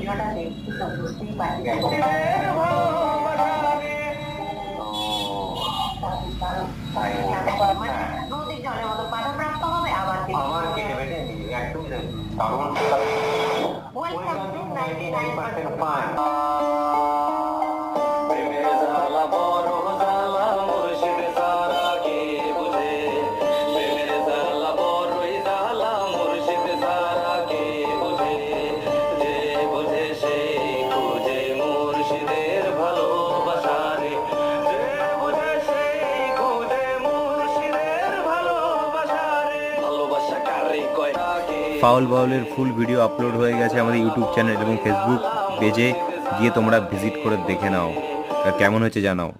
ভিডিওটা দেখছি তো বুঝতেই পারছি মানে নদীর জলের মতো বাধাপ্রাপ্ত হবে আবার একদম ওয়েলকাম টু 99% ফান। ফাউল বাউলের ফুল ভিডিও আপলোড হয়ে গেছে আমাদের ইউটিউব চ্যানেল এবং ফেসবুক পেজে, গিয়ে তোমরা ভিজিট করে দেখে নাও, কেমন হয়েছে জানাও।